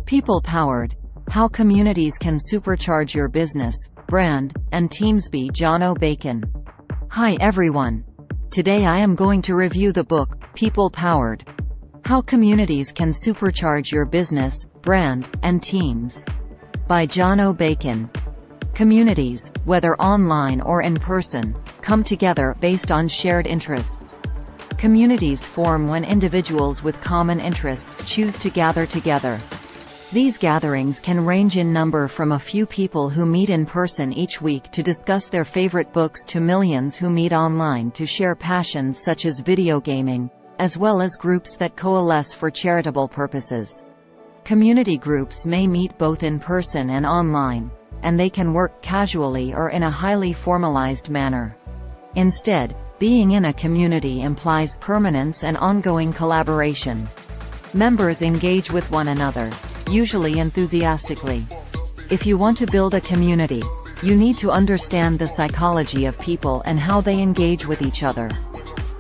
People-powered. How communities can supercharge your business, brand, and teams by Jono Bacon. Hi everyone. Today I am going to review the book, People-Powered. How communities can supercharge your business, brand, and teams. By Jono Bacon. Communities, whether online or in person, come together based on shared interests. Communities form when individuals with common interests choose to gather together. These gatherings can range in number from a few people who meet in person each week to discuss their favorite books to millions who meet online to share passions such as video gaming, as well as groups that coalesce for charitable purposes. Community groups may meet both in person and online, and they can work casually or in a highly formalized manner. Instead, being in a community implies permanence and ongoing collaboration. Members engage with one another, usually enthusiastically. If you want to build a community, you need to understand the psychology of people and how they engage with each other.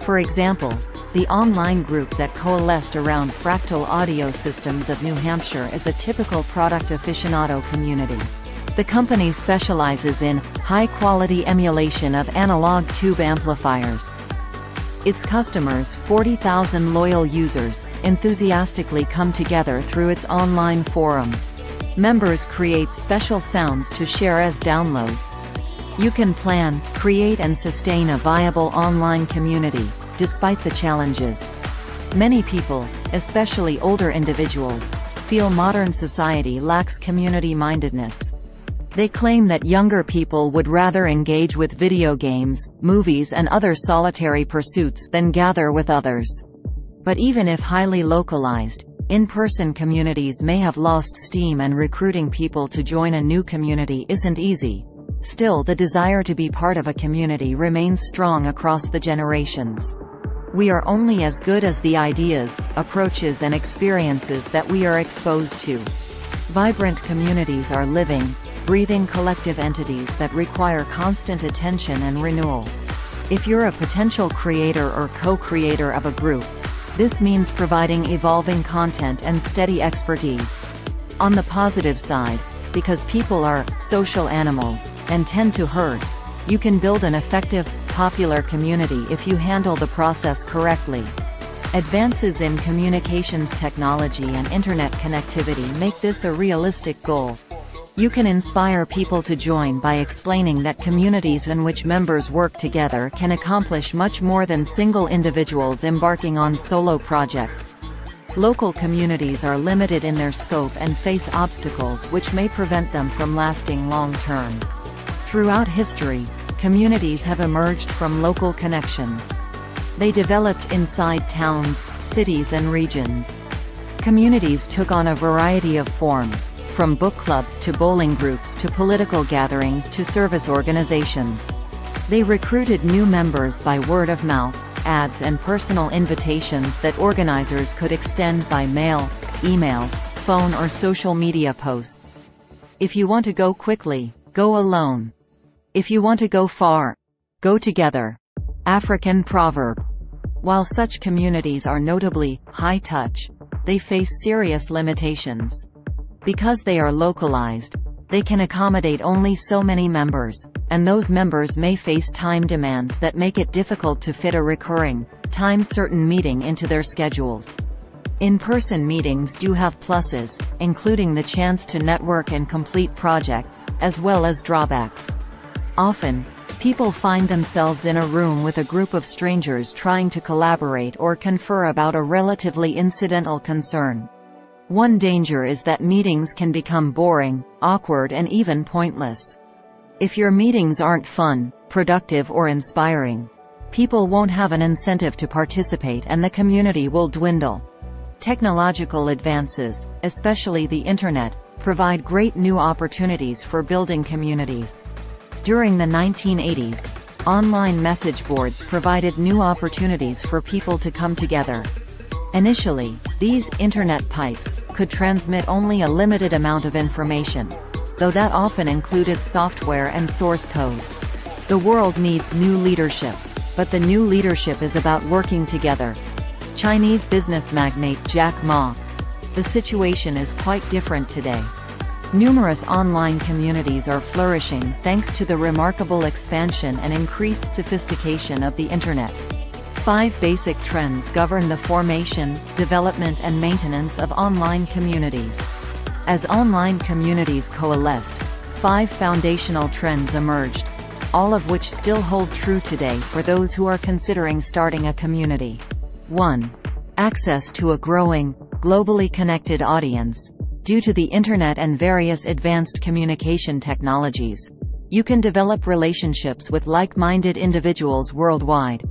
For example, the online group that coalesced around Fractal Audio Systems of New Hampshire is a typical product aficionado community. The company specializes in high-quality emulation of analog tube amplifiers. Its customers, 40,000 loyal users, enthusiastically come together through its online forum. Members create special sounds to share as downloads. You can plan, create and sustain a viable online community, despite the challenges. Many people, especially older individuals, feel modern society lacks community-mindedness. They claim that younger people would rather engage with video games, movies and other solitary pursuits than gather with others. But even if highly localized, in-person communities may have lost steam and recruiting people to join a new community isn't easy. Still, the desire to be part of a community remains strong across the generations. We are only as good as the ideas, approaches and experiences that we are exposed to. Vibrant communities are living, breathing collective entities that require constant attention and renewal. If you're a potential creator or co-creator of a group, this means providing evolving content and steady expertise. On the positive side, because people are social animals and tend to herd, you can build an effective, popular community if you handle the process correctly. Advances in communications technology and internet connectivity make this a realistic goal. You can inspire people to join by explaining that communities in which members work together can accomplish much more than single individuals embarking on solo projects. Local communities are limited in their scope and face obstacles which may prevent them from lasting long-term. Throughout history, communities have emerged from local connections. They developed inside towns, cities and regions. Communities took on a variety of forms, from book clubs to bowling groups to political gatherings to service organizations. They recruited new members by word of mouth, ads and personal invitations that organizers could extend by mail, email, phone or social media posts. If you want to go quickly, go alone. If you want to go far, go together. African proverb. While such communities are notably high-touch, they face serious limitations. Because they are localized, they can accommodate only so many members, and those members may face time demands that make it difficult to fit a recurring, time-certain meeting into their schedules. In-person meetings do have pluses, including the chance to network and complete projects, as well as drawbacks. Often, people find themselves in a room with a group of strangers trying to collaborate or confer about a relatively incidental concern. One danger is that meetings can become boring, awkward and even pointless. If your meetings aren't fun, productive or inspiring, people won't have an incentive to participate and the community will dwindle. Technological advances, especially the Internet, provide great new opportunities for building communities. During the 1980s, online message boards provided new opportunities for people to come together. Initially, these Internet pipes could transmit only a limited amount of information, though that often included software and source code. The world needs new leadership, but the new leadership is about working together. Chinese business magnate Jack Ma The situation is quite different today. Numerous online communities are flourishing thanks to the remarkable expansion and increased sophistication of the Internet. 5 basic trends govern the formation, development and maintenance of online communities. As online communities coalesced, 5 foundational trends emerged, all of which still hold true today for those who are considering starting a community. 1. Access to a growing, globally connected audience. Due to the Internet and various advanced communication technologies, you can develop relationships with like-minded individuals worldwide.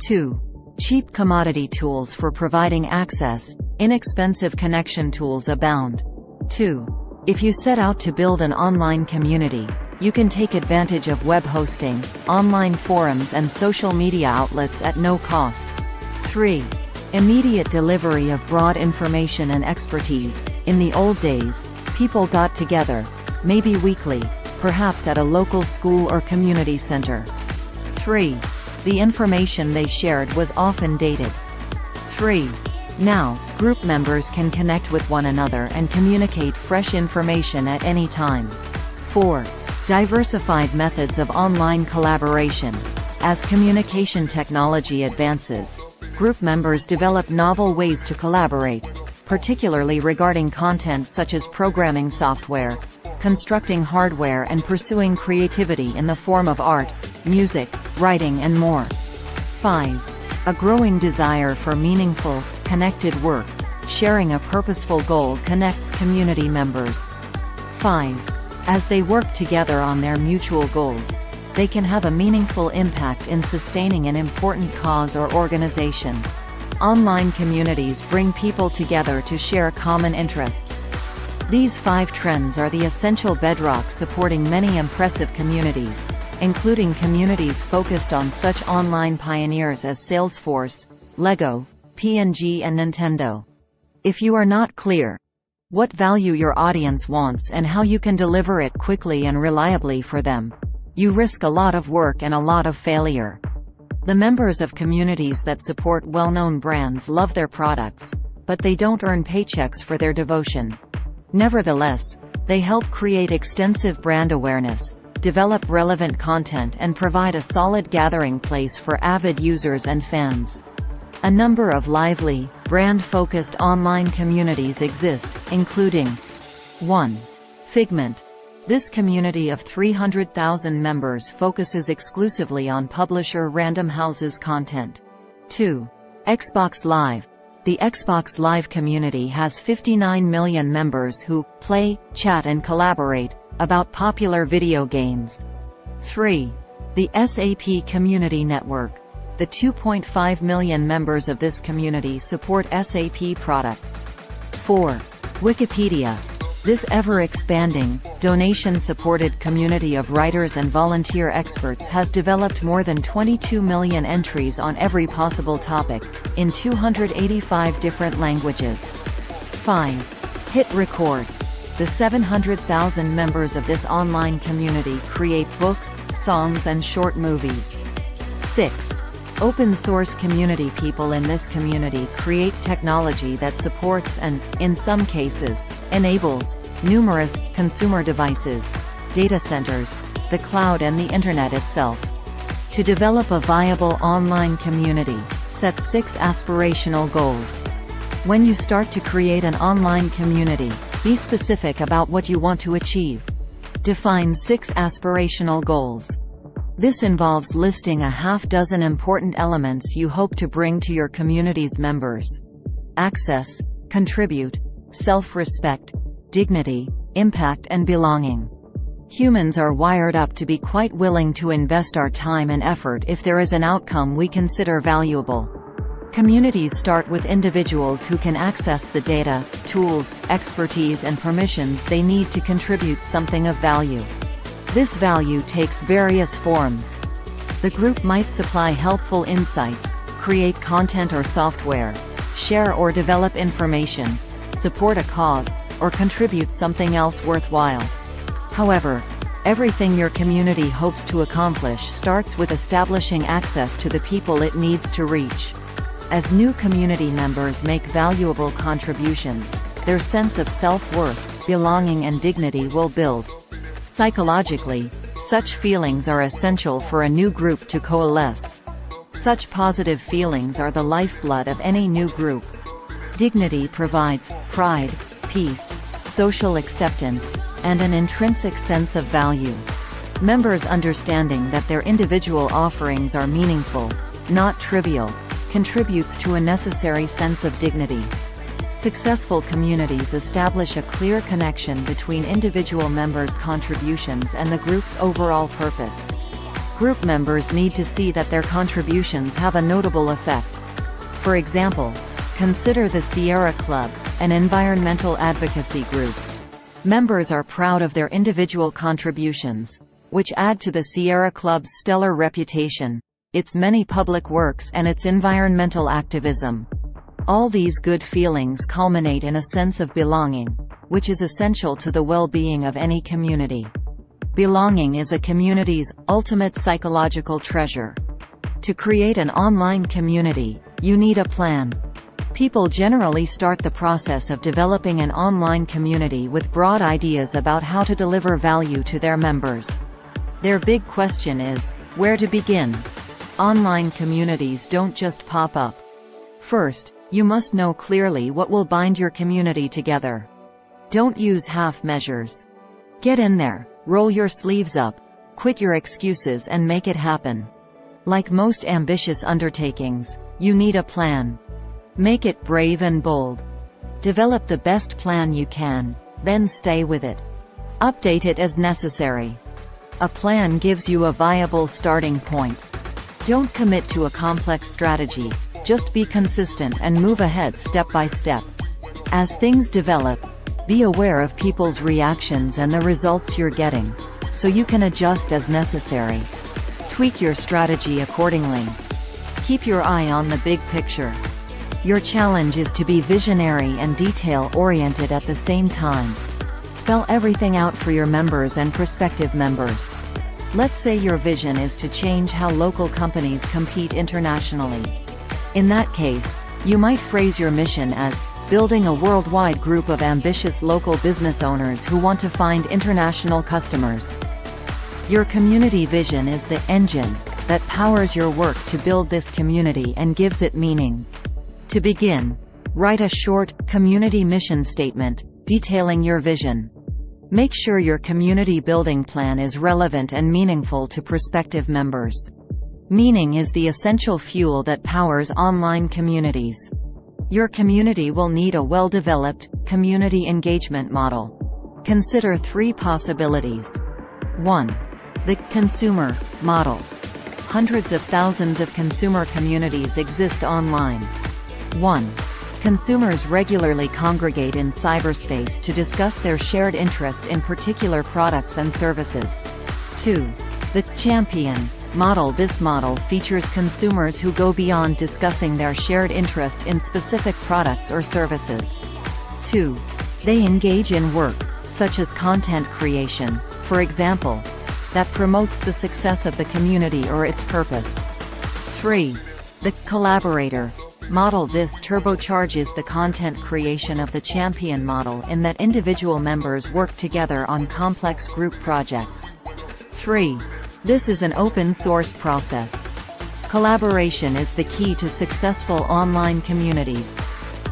2. Cheap commodity tools for providing access. Inexpensive connection tools abound. 2. If you set out to build an online community, you can take advantage of web hosting, online forums and social media outlets at no cost. 3. Immediate delivery of broad information and expertise. In the old days, people got together, maybe weekly, perhaps at a local school or community center. 3. The information they shared was often dated. 3. Now, group members can connect with one another and communicate fresh information at any time. 4. Diversified methods of online collaboration. As communication technology advances, group members develop novel ways to collaborate, particularly regarding content such as programming software, constructing hardware and pursuing creativity in the form of art, music, writing and more. 5. A growing desire for meaningful, connected work. Sharing a purposeful goal connects community members. 5. As they work together on their mutual goals, they can have a meaningful impact in sustaining an important cause or organization. Online communities bring people together to share common interests. These 5 trends are the essential bedrock supporting many impressive communities, including communities focused on such online pioneers as Salesforce, Lego, P&G and Nintendo. If you are not clear what value your audience wants and how you can deliver it quickly and reliably for them, you risk a lot of work and a lot of failure. The members of communities that support well-known brands love their products, but they don't earn paychecks for their devotion. Nevertheless, they help create extensive brand awareness, develop relevant content and provide a solid gathering place for avid users and fans. A number of lively, brand-focused online communities exist, including 1. Figment. This community of 300,000 members focuses exclusively on publisher Random House's content. 2. Xbox Live. The Xbox Live community has 59 million members who play, chat and collaborate about popular video games. 3. The SAP Community Network. The 2.5 million members of this community support SAP products. 4. Wikipedia. This ever-expanding, donation-supported community of writers and volunteer experts has developed more than 22 million entries on every possible topic, in 285 different languages. 5. Hit Record. The 700,000 members of this online community create books, songs and short movies. 6. Open source community. People in this community create technology that supports and, in some cases, enables numerous consumer devices, data centers, the cloud and the Internet itself. To develop a viable online community, set 6 aspirational goals. When you start to create an online community, be specific about what you want to achieve. Define 6 aspirational goals. This involves listing a half-dozen important elements you hope to bring to your community's members. Access, contribute, self-respect, dignity, impact and belonging. Humans are wired up to be quite willing to invest our time and effort if there is an outcome we consider valuable. Communities start with individuals who can access the data, tools, expertise and permissions they need to contribute something of value. This value takes various forms. The group might supply helpful insights, create content or software, share or develop information, support a cause, or contribute something else worthwhile. However, everything your community hopes to accomplish starts with establishing access to the people it needs to reach. As new community members make valuable contributions, their sense of self-worth, belonging and dignity will build. Psychologically, such feelings are essential for a new group to coalesce. Such positive feelings are the lifeblood of any new group. Dignity provides pride, peace, social acceptance, and an intrinsic sense of value. Members understanding that their individual offerings are meaningful, not trivial, contributes to a necessary sense of dignity. Successful communities establish a clear connection between individual members' contributions and the group's overall purpose. Group members need to see that their contributions have a notable effect. For example, consider the Sierra Club, an environmental advocacy group. Members are proud of their individual contributions, which add to the Sierra Club's stellar reputation, its many public works and its environmental activism. All these good feelings culminate in a sense of belonging, which is essential to the well-being of any community. Belonging is a community's ultimate psychological treasure. To create an online community, you need a plan. People generally start the process of developing an online community with broad ideas about how to deliver value to their members. Their big question is, where to begin? Online communities don't just pop up. First, you must know clearly what will bind your community together. Don't use half measures. Get in there, roll your sleeves up, quit your excuses and make it happen. Like most ambitious undertakings, you need a plan. Make it brave and bold. Develop the best plan you can, then stay with it. Update it as necessary. A plan gives you a viable starting point. Don't commit to a complex strategy. Just be consistent and move ahead step by step. As things develop, be aware of people's reactions and the results you're getting, so you can adjust as necessary. Tweak your strategy accordingly. Keep your eye on the big picture. Your challenge is to be visionary and detail-oriented at the same time. Spell everything out for your members and prospective members. Let's say your vision is to change how local companies compete internationally. In that case, you might phrase your mission as, building a worldwide group of ambitious local business owners who want to find international customers. Your community vision is the engine that powers your work to build this community and gives it meaning. To begin, write a short, community mission statement, detailing your vision. Make sure your community building plan is relevant and meaningful to prospective members. Meaning is the essential fuel that powers online communities. Your community will need a well-developed, community engagement model. Consider 3 possibilities. 1. The consumer model. Hundreds of thousands of consumer communities exist online. 1. Consumers regularly congregate in cyberspace to discuss their shared interest in particular products and services. 2. The champion model. This model features consumers who go beyond discussing their shared interest in specific products or services. 2. They engage in work, such as content creation, for example, that promotes the success of the community or its purpose. 3. The collaborator model. This turbocharges the content creation of the champion model in that individual members work together on complex group projects. 3. This is an open-source process. Collaboration is the key to successful online communities.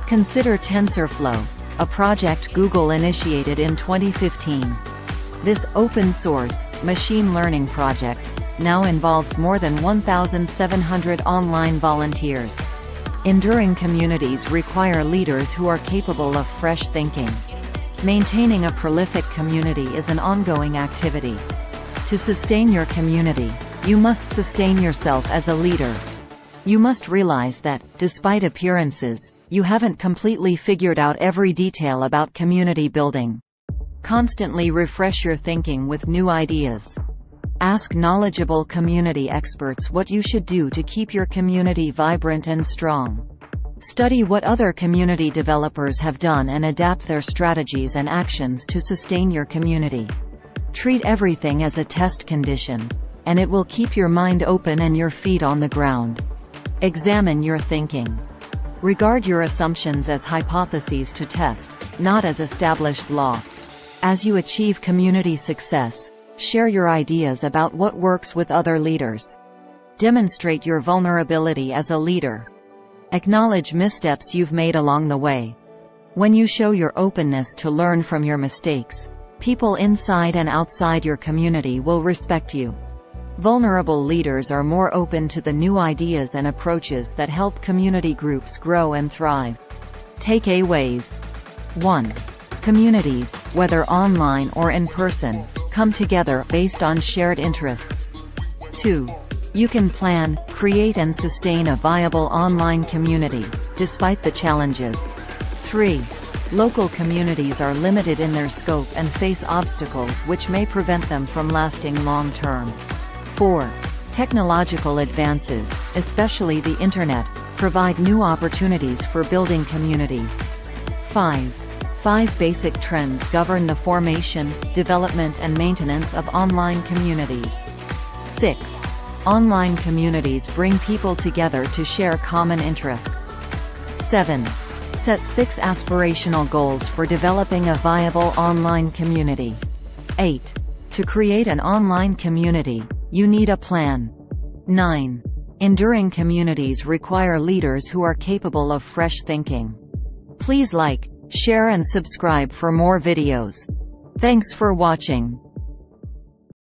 Consider TensorFlow, a project Google initiated in 2015. This open-source, machine learning project now involves more than 1,700 online volunteers. Enduring communities require leaders who are capable of fresh thinking. Maintaining a prolific community is an ongoing activity. To sustain your community, you must sustain yourself as a leader. You must realize that, despite appearances, you haven't completely figured out every detail about community building. Constantly refresh your thinking with new ideas. Ask knowledgeable community experts what you should do to keep your community vibrant and strong. Study what other community developers have done and adapt their strategies and actions to sustain your community. Treat everything as a test condition, and it will keep your mind open and your feet on the ground. Examine your thinking. Regard your assumptions as hypotheses to test, not as established law. As you achieve community success, share your ideas about what works with other leaders. Demonstrate your vulnerability as a leader. Acknowledge missteps you've made along the way. When you show your openness to learn from your mistakes, people inside and outside your community will respect you. Vulnerable leaders are more open to the new ideas and approaches that help community groups grow and thrive. Takeaways. 1. Communities, whether online or in person, come together based on shared interests. 2. You can plan, create and sustain a viable online community, despite the challenges. 3. Local communities are limited in their scope and face obstacles which may prevent them from lasting long-term. 4. Technological advances, especially the Internet, provide new opportunities for building communities. 5. 5 basic trends govern the formation, development and maintenance of online communities. 6. Online communities bring people together to share common interests. 7. Set 6 aspirational goals for developing a viable online community. 8. To create an online community, you need a plan. 9. Enduring communities require leaders who are capable of fresh thinking. Please like, share and subscribe for more videos. Thanks for watching.